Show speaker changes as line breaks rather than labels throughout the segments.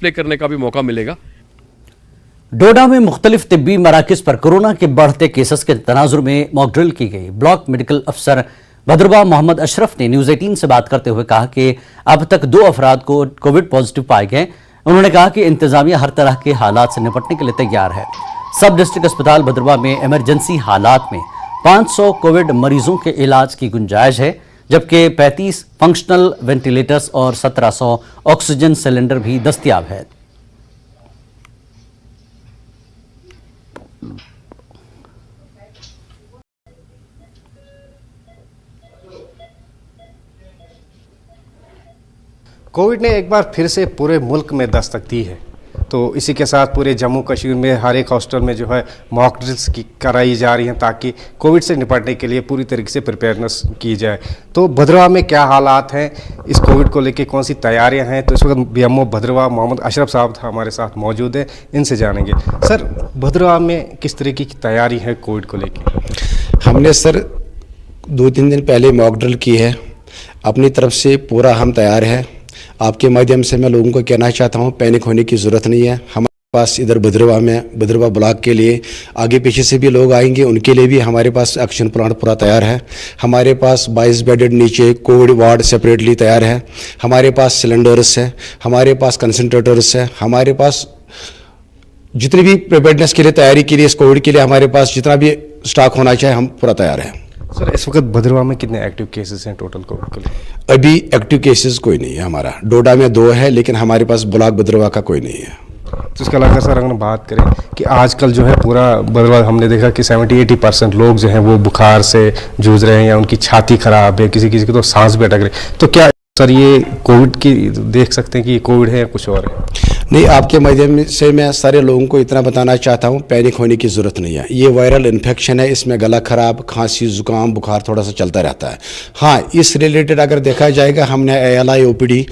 Display करने का भी मौका मिलेगा।
डोडा में मुख्तलिफ तिब्बी मराकिज पर कोरोना के बढ़ते केसेस के तनाजुर में मॉक ड्रिल की गई। ब्लॉक मेडिकल अफसर भद्रवा मोहम्मद अशरफ ने न्यूज 18 से बात करते हुए कहा कि अब तक 2 अफराद को कोविड पॉजिटिव पाए गए। उन्होंने कहा कि इंतजामिया हर तरह के हालात से निपटने के लिए तैयार है। सब डिस्ट्रिक्ट अस्पताल भद्रवा में इमरजेंसी हालात में 500 कोविड मरीजों के इलाज की गुंजाइश है, जबकि 35 फंक्शनल वेंटिलेटर्स और 1700 ऑक्सीजन सिलेंडर भी दस्तयाब है।
कोविड ने एक बार फिर से पूरे मुल्क में दस्तक दी है, तो इसी के साथ पूरे जम्मू कश्मीर में हर एक हॉस्टल में जो है मॉक ड्रिल्स कराई जा रही हैं ताकि कोविड से निपटने के लिए पूरी तरीके से प्रिपेयरनेस की जाए। तो भद्रवा में क्या हालात हैं, इस कोविड को लेके कौन सी तैयारियां हैं, तो इस वक्त बीएमओ भद्रवा मोहम्मद अशरफ साहब हमारे साथ मौजूद हैं, इनसे जानेंगे। सर, भद्रवा में किस तरीके की तैयारी है कोविड को लेकर?
हमने सर 2-3 दिन पहले मॉक ड्रिल की है, अपनी तरफ से पूरा हम तैयार हैं। आपके माध्यम से मैं लोगों को कहना चाहता हूं, पैनिक होने की ज़रूरत नहीं है। हमारे पास इधर भद्रवा में भद्रवा ब्लॉक के लिए आगे पीछे से भी लोग आएंगे, उनके लिए भी हमारे पास एक्शन प्लान पूरा तैयार है। हमारे पास 22 बेडेड नीचे कोविड वार्ड सेपरेटली तैयार है। हमारे पास सिलेंडर्स है, हमारे पास कंसनट्रेटर्स है, हमारे पास जितनी भी प्रिपेयर्डनेस के लिए तैयारी के लिए इस कोविड के लिए हमारे पास जितना भी स्टॉक होना चाहिए हम पूरा तैयार है।
सर, इस वक्त भद्रवा में कितने एक्टिव केसेस हैं टोटल कोविड के लिए?
अभी एक्टिव केसेस कोई नहीं है हमारा। डोडा में 2 है, लेकिन हमारे पास ब्लॉक भद्रवा का कोई नहीं है।
तो इसके अलावा सर अगर बात करें कि आजकल जो है पूरा भद्रवा हमने देखा कि 70-80% लोग जो हैं वो बुखार से जूझ रहे हैं या उनकी छाती खराब है, किसी किसी को तो सांस भी अटक रही। तो क्या सर ये कोविड की देख सकते हैं कि ये कोविड है या कुछ और है?
नहीं, आपके माध्यम से मैं सारे लोगों को इतना बताना चाहता हूँ, पैनिक होने की ज़रूरत नहीं है। ये वायरल इन्फेक्शन है, इसमें गला खराब, खांसी, जुकाम, बुखार थोड़ा सा चलता रहता है। हाँ, इस रिलेटेड अगर देखा जाएगा, हमने ALI OPD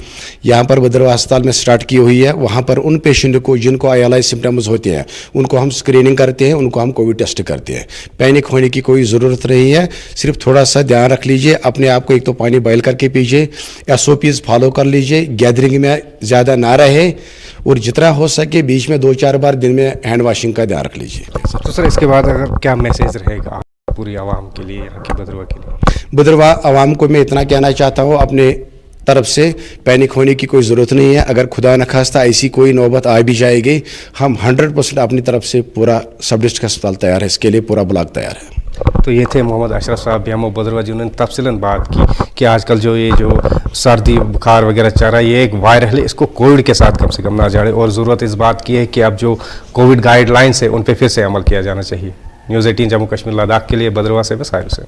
यहाँ पर भद्रवा अस्पताल में स्टार्ट की हुई है। वहाँ पर उन पेशेंट को जिनको ALI सिम्टम्स होते हैं उनको हम स्क्रीनिंग करते हैं, उनको हम कोविड टेस्ट करते हैं। पैनिक होने की कोई ज़रूरत नहीं है, सिर्फ थोड़ा सा ध्यान रख लीजिए अपने आप को। एक तो पानी बॉयल करके पीजिए, SOPs फॉलो कर लीजिए, गैदरिंग में ज़्यादा ना रहे और जितना हो सके बीच में 2-4 बार दिन में हैंड वॉशिंग का ध्यान रख लीजिए।
तो सर इसके बाद अगर क्या मैसेज रहेगा पूरी आवाम के लिए, यहाँ की भद्रवा के लिए?
भद्रवा आवाम को मैं इतना कहना चाहता हूँ, अपने तरफ से पैनिक होने की कोई ज़रूरत नहीं है। अगर खुदा न खास्ता ऐसी कोई नौबत आ भी जाएगी, हम 100% अपनी तरफ से पूरा सब डिस्ट्रिक्ट अस्पताल तैयार है, इसके लिए पूरा ब्लॉक तैयार है।
तो ये थे मोहम्मद अशरफ साहब बीएमओ भद्रवा, जिन्होंने तफसीलन बात की कि आजकल जो ये जो सर्दी बुखार वगैरह चल रहा है ये एक वायरल है, इसको कोविड के साथ कम से कम ना जाड़े, और ज़रूरत इस बात की है कि अब जो कोविड गाइडलाइंस है उन पर फिर से अमल किया जाना चाहिए। न्यूज़ 18 जम्मू कश्मीर लद्दाख के लिए भद्रवा से मैं साहिल हुसैन।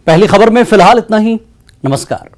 पहली खबर में फिलहाल इतना ही। नमस्कार।